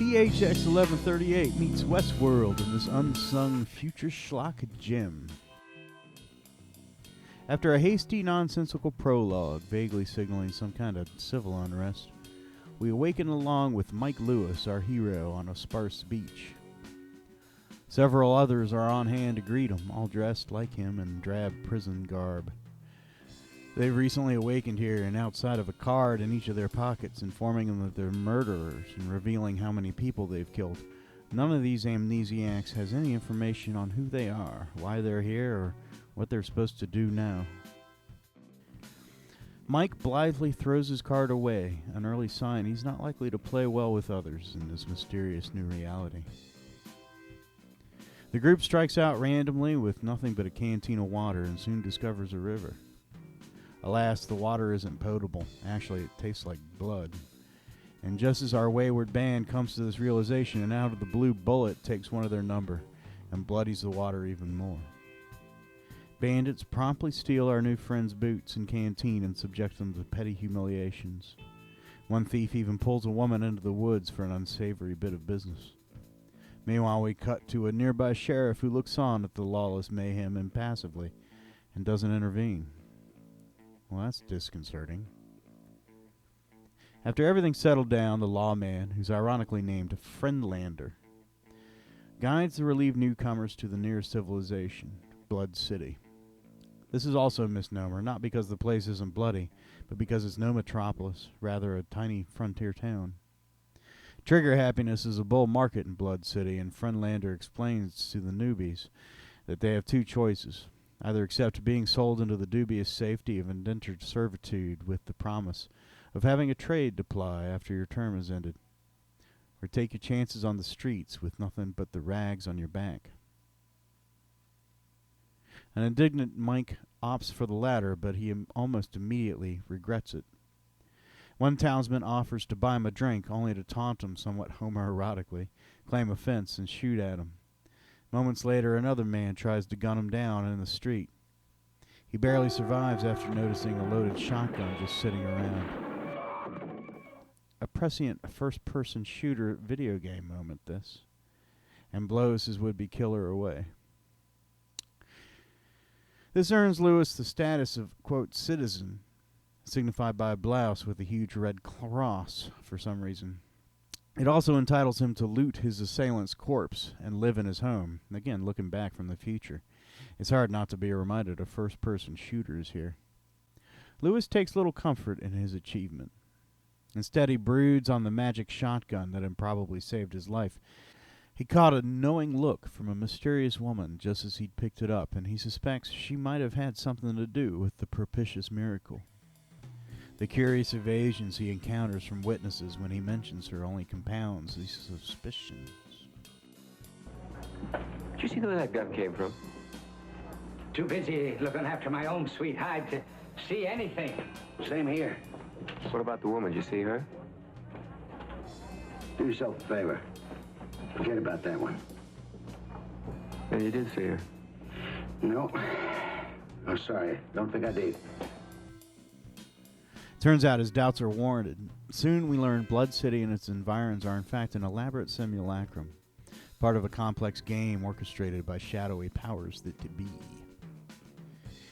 PHX 1138 meets Westworld in this unsung futureschlock gem. After a hasty, nonsensical prologue, vaguely signaling some kind of civil unrest, we awaken along with Mike Lewis, our hero, on a sparse beach. Several others are on hand to greet him, all dressed like him in drab prison garb. They've recently awakened here, and outside of a card in each of their pockets informing them that they're murderers and revealing how many people they've killed, none of these amnesiacs has any information on who they are, why they're here, or what they're supposed to do now. Mike blithely throws his card away, an early sign he's not likely to play well with others in this mysterious new reality. The group strikes out randomly with nothing but a canteen of water and soon discovers a river. Alas, the water isn't potable. Actually, it tastes like blood. And just as our wayward band comes to this realization, an out of the blue bullet takes one of their number and bloodies the water even more. Bandits promptly steal our new friend's boots and canteen and subject them to petty humiliations. One thief even pulls a woman into the woods for an unsavory bit of business. Meanwhile, we cut to a nearby sheriff who looks on at the lawless mayhem impassively and doesn't intervene. Well, that's disconcerting. After everything's settled down, the lawman, who's ironically named Friendlander, guides the relieved newcomers to the nearest civilization, Blood City. This is also a misnomer, not because the place isn't bloody, but because it's no metropolis, rather a tiny frontier town. Trigger happiness is a bull market in Blood City, and Friendlander explains to the newbies that they have two choices. Either accept being sold into the dubious safety of indentured servitude with the promise of having a trade to ply after your term is ended, or take your chances on the streets with nothing but the rags on your back. An indignant Mike opts for the latter, but he almost immediately regrets it. One townsman offers to buy him a drink, only to taunt him somewhat homoerotically, claim offense, and shoot at him. Moments later, another man tries to gun him down in the street. He barely survives after noticing a loaded shotgun just sitting around. A prescient first-person shooter video game moment, this, and blows his would-be killer away. This earns Lewis the status of, quote, citizen, signified by a blouse with a huge red cross for some reason. It also entitles him to loot his assailant's corpse and live in his home. Again, looking back from the future, it's hard not to be reminded of first-person shooters here. Lewis takes little comfort in his achievement. Instead, he broods on the magic shotgun that had probably saved his life. He caught a knowing look from a mysterious woman just as he'd picked it up, and he suspects she might have had something to do with the propitious miracle. The curious evasions he encounters from witnesses when he mentions her only compounds these suspicions. Did you see where that gun came from? Too busy looking after my own sweet hide to see anything. Same here. What about the woman? Did you see her? Do yourself a favor. Forget about that one. And you did see her? No. Oh, sorry. Don't think I did. Turns out his doubts are warranted. Soon we learn Blood City and its environs are in fact an elaborate simulacrum, part of a complex game orchestrated by shadowy powers that to be.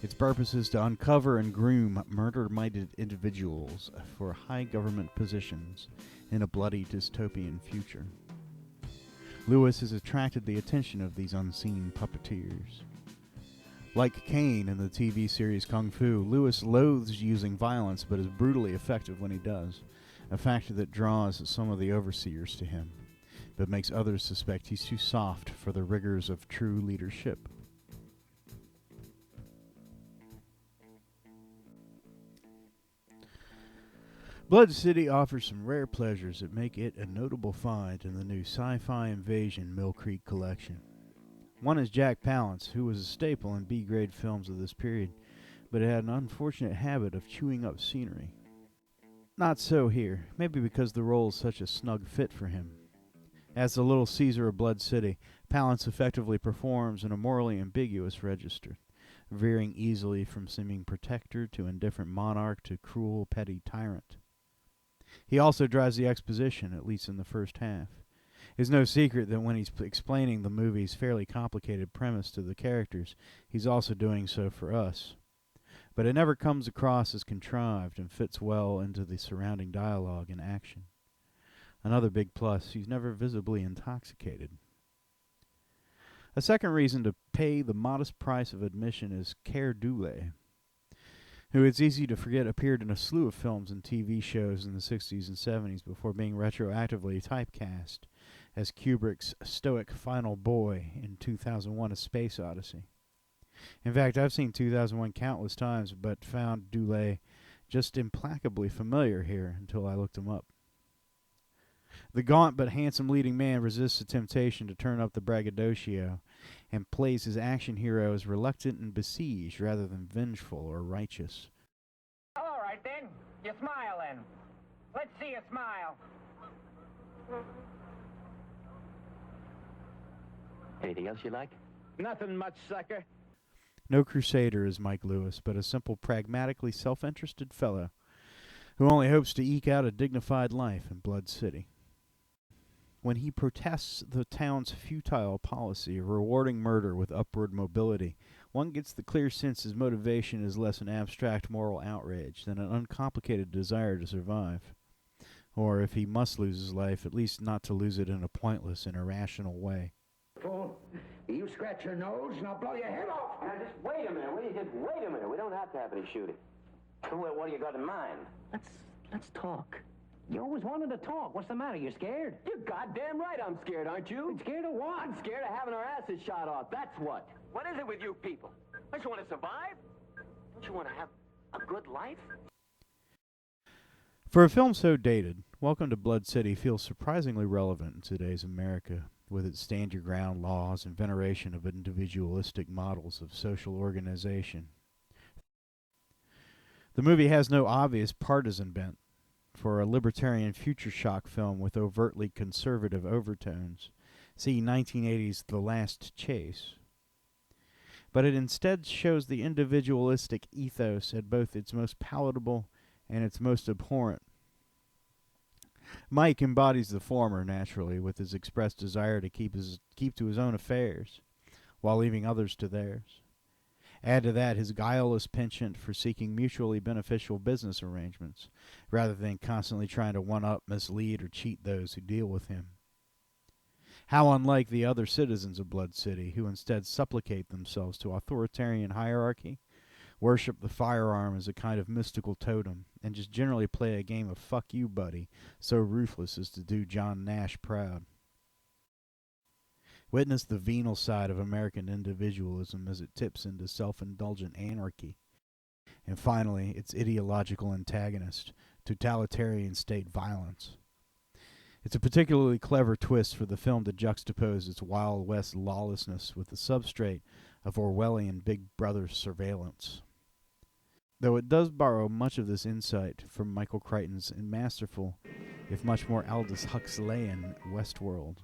Its purpose is to uncover and groom murder-minded individuals for high government positions in a bloody dystopian future. Lewis has attracted the attention of these unseen puppeteers. Like Kane in the TV series Kung Fu, Lewis loathes using violence but is brutally effective when he does, a factor that draws some of the overseers to him, but makes others suspect he's too soft for the rigors of true leadership. Blood City offers some rare pleasures that make it a notable find in the new Sci-Fi Invasion Mill Creek collection. One is Jack Palance, who was a staple in B-grade films of this period, but had an unfortunate habit of chewing up scenery. Not so here, maybe because the role is such a snug fit for him. As the Little Caesar of Blood City, Palance effectively performs in a morally ambiguous register, veering easily from seeming protector to indifferent monarch to cruel, petty tyrant. He also drives the exposition, at least in the first half. It's no secret that when he's explaining the movie's fairly complicated premise to the characters, he's also doing so for us. But it never comes across as contrived and fits well into the surrounding dialogue and action. Another big plus, he's never visibly intoxicated. A second reason to pay the modest price of admission is Keir Dullea, who it's easy to forget appeared in a slew of films and TV shows in the 60s and 70s before being retroactively typecast as Kubrick's stoic final boy in 2001: A Space Odyssey. In fact, I've seen 2001 countless times, but found Dullea just implacably familiar here until I looked him up. The gaunt but handsome leading man resists the temptation to turn up the braggadocio and plays his action hero as reluctant and besieged rather than vengeful or righteous. All right, then. You're smiling. Let's see you smile. Anything else you like? Nothing much, sucker. No crusader is Mike Lewis, but a simple, pragmatically self-interested fellow who only hopes to eke out a dignified life in Blood City. When he protests the town's futile policy of rewarding murder with upward mobility, one gets the clear sense his motivation is less an abstract moral outrage than an uncomplicated desire to survive. Or, if he must lose his life, at least not to lose it in a pointless and irrational way. Fool, you scratch your nose and I'll blow your head off. Now, just wait a minute. Wait a minute. We don't have to have any shooting. Well, what do you got in mind? Let's talk. You always wanted to talk. What's the matter? You scared? You're goddamn right I'm scared, aren't you? Scared of what? I'm scared of having our asses shot off. That's what. What is it with you people? Don't you want to survive? Don't you want to have a good life? For a film so dated, Welcome to Blood City feels surprisingly relevant in today's America, with its stand-your-ground laws and veneration of individualistic models of social organization. The movie has no obvious partisan bent. For a libertarian future shock film with overtly conservative overtones, see 1980's The Last Chase. But it instead shows the individualistic ethos at both its most palatable and its most abhorrent. Mike embodies the former, naturally, with his expressed desire to keep to his own affairs, while leaving others to theirs. Add to that his guileless penchant for seeking mutually beneficial business arrangements, rather than constantly trying to one-up, mislead, or cheat those who deal with him. How unlike the other citizens of Blood City, who instead supplicate themselves to authoritarian hierarchy, worship the firearm as a kind of mystical totem, and just generally play a game of fuck you, buddy, so ruthless as to do John Nash proud. Witness the venal side of American individualism as it tips into self-indulgent anarchy. And finally, its ideological antagonist, totalitarian state violence. It's a particularly clever twist for the film to juxtapose its Wild West lawlessness with the substrate of Orwellian Big Brother surveillance. Though it does borrow much of this insight from Michael Crichton's masterful, if much more Aldous Huxleyan, Westworld.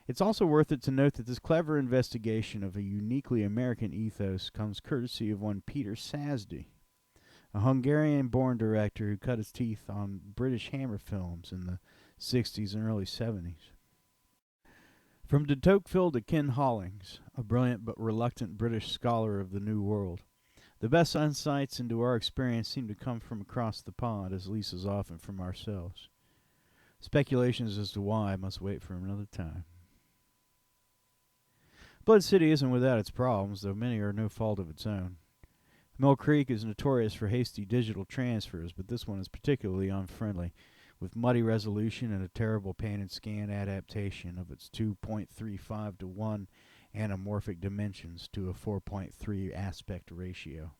It's also worth it to note that this clever investigation of a uniquely American ethos comes courtesy of one Peter Sasdy, a Hungarian-born director who cut his teeth on British Hammer films in the 60s and early 70s. From de Tocqueville to Ken Hollings, a brilliant but reluctant British scholar of the New World, the best insights into our experience seem to come from across the pond, as least as often from ourselves. Speculations as to why must wait for another time. Blood City isn't without its problems, though many are no fault of its own. Mill Creek is notorious for hasty digital transfers, but this one is particularly unfriendly, with muddy resolution and a terrible pan and scan adaptation of its 2.35 to 1 anamorphic dimensions to a 4.3 aspect ratio.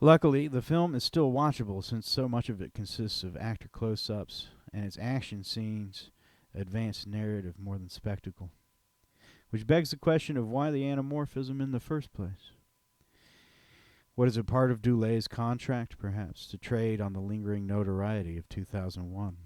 Luckily, the film is still watchable since so much of it consists of actor close-ups and its action scenes advance narrative more than spectacle. Which begs the question of why the anamorphism in the first place. What is a part of Dullea's contract, perhaps, to trade on the lingering notoriety of 2001?